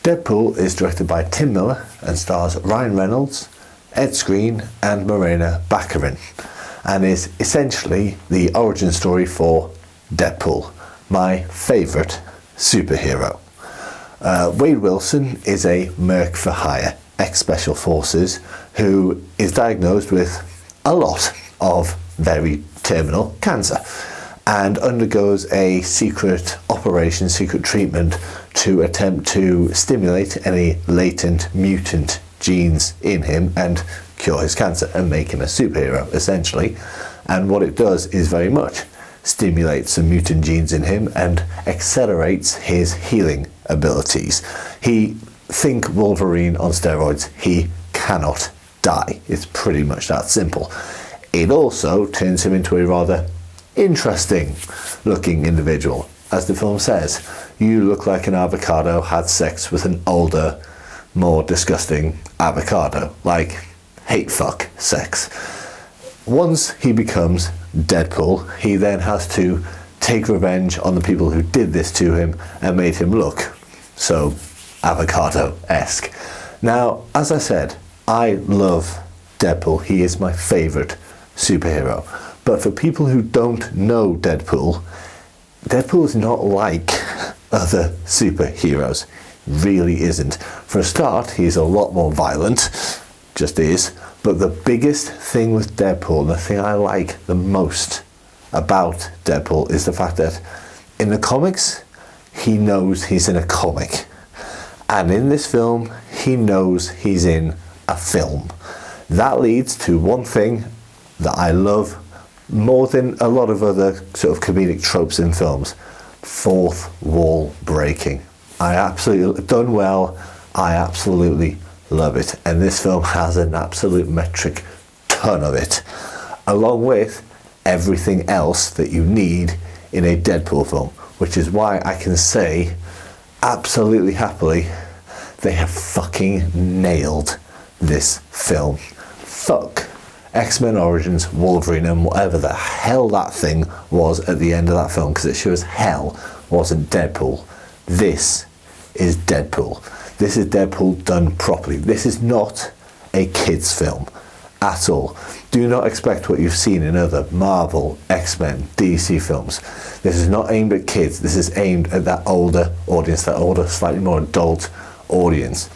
Deadpool is directed by Tim Miller and stars Ryan Reynolds, Ed Skrein and Morena Baccarin, and is essentially the origin story for Deadpool, my favourite superhero. Wade Wilson is a merc for hire, ex-Special Forces, who is diagnosed with a lot of very terminal cancer and undergoes a secret operation, secret treatment to attempt to stimulate any latent mutant genes in him and cure his cancer and make him a superhero, essentially. And what it does is very much stimulates some mutant genes in him and accelerates his healing abilities. Think Wolverine on steroids. He cannot die. It's pretty much that simple. It also turns him into a rather interesting looking individual. As the film says, you look like an avocado had sex with an older, more disgusting avocado. Like, hate fuck sex. Once he becomes Deadpool, he then has to take revenge on the people who did this to him and made him look so avocado-esque. Now, as I said, I love Deadpool. He is my favourite superhero. But for people who don't know Deadpool, Deadpool is not like other superheroes. Really isn't. For a start, he's a lot more violent, just is. But the biggest thing with Deadpool, the thing I like the most about Deadpool, is the fact that in the comics, he knows he's in a comic. And in this film, he knows he's in a film. That leads to one thing that I love more than a lot of other sort of comedic tropes in films: fourth wall breaking. I absolutely, done well, I absolutely love it. And this film has an absolute metric ton of it, along with everything else that you need in a Deadpool film, which is why I can say absolutely happily they have fucking nailed this film. Fuck X-Men Origins, Wolverine, and whatever the hell that thing was at the end of that film, because it sure as hell wasn't Deadpool. This is Deadpool. This is Deadpool done properly. This is not a kids' film at all. Do not expect what you've seen in other Marvel, X-Men, DC films. This is not aimed at kids. This is aimed at that older audience, that older, slightly more adult audience.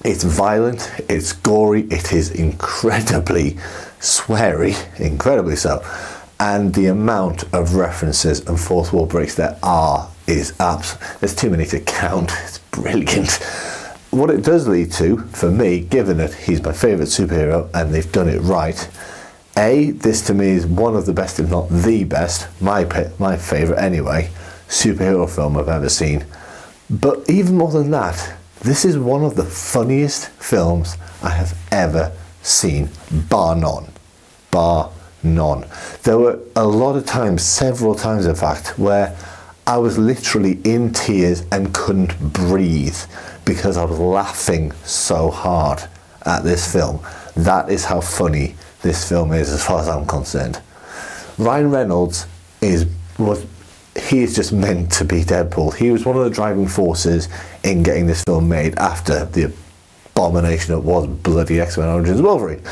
It's violent, it's gory, it is incredibly sweary, incredibly so, and the amount of references and fourth wall breaks there are is there's too many to count. It's brilliant. What it does lead to, for me, given that he's my favourite superhero and they've done it right, this to me is one of the best, if not the best, my favourite anyway, superhero film I've ever seen. But even more than that, this is one of the funniest films I have ever seen, bar none. Bar none. There were a lot of times, several times in fact, where I was literally in tears and couldn't breathe because I was laughing so hard at this film. That is how funny this film is as far as I'm concerned. Ryan Reynolds is just meant to be Deadpool. He was one of the driving forces in getting this film made after the abomination that was bloody X-Men Origins Wolverine.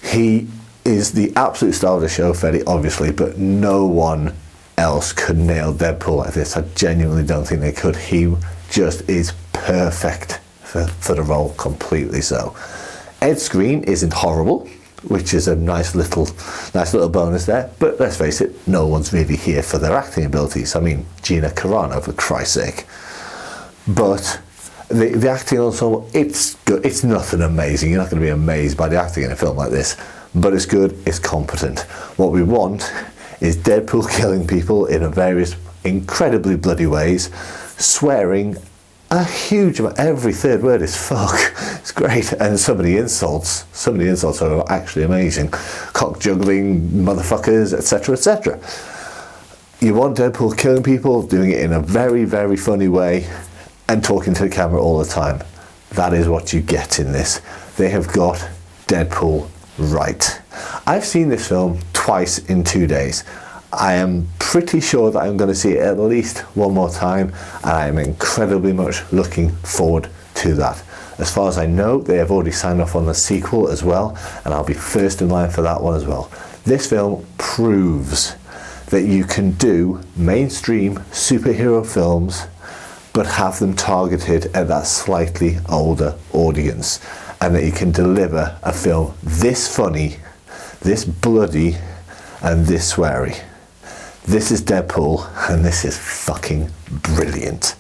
He is the absolute star of the show, fairly obviously, but no one else could nail Deadpool like this. I genuinely don't think they could. He just is perfect for the role, completely so. Ed Skrein isn't horrible, which is a nice little bonus there. But let's face it, no one's really here for their acting abilities. I mean, Gina Carano, for Christ's sake. But the acting ensemble, it's good. It's nothing amazing. You're not going to be amazed by the acting in a film like this. But it's good, it's competent. What we want is Deadpool killing people in various incredibly bloody ways, swearing a huge amount. Every third word is fuck. It's great. And some of the insults are actually amazing. Cock juggling motherfuckers, etc., etc. You want Deadpool killing people, doing it in a very, very funny way, and talking to the camera all the time. That is what you get in this. They have got Deadpool right. I've seen this film twice in 2 days. I am pretty sure that I'm going to see it at least one more time, and I am incredibly much looking forward to that. As far as I know, they have already signed off on the sequel as well, and I'll be first in line for that one as well. This film proves that you can do mainstream superhero films but have them targeted at that slightly older audience, and that you can deliver a film this funny, this bloody, and this sweary. This is Deadpool, and this is fucking brilliant.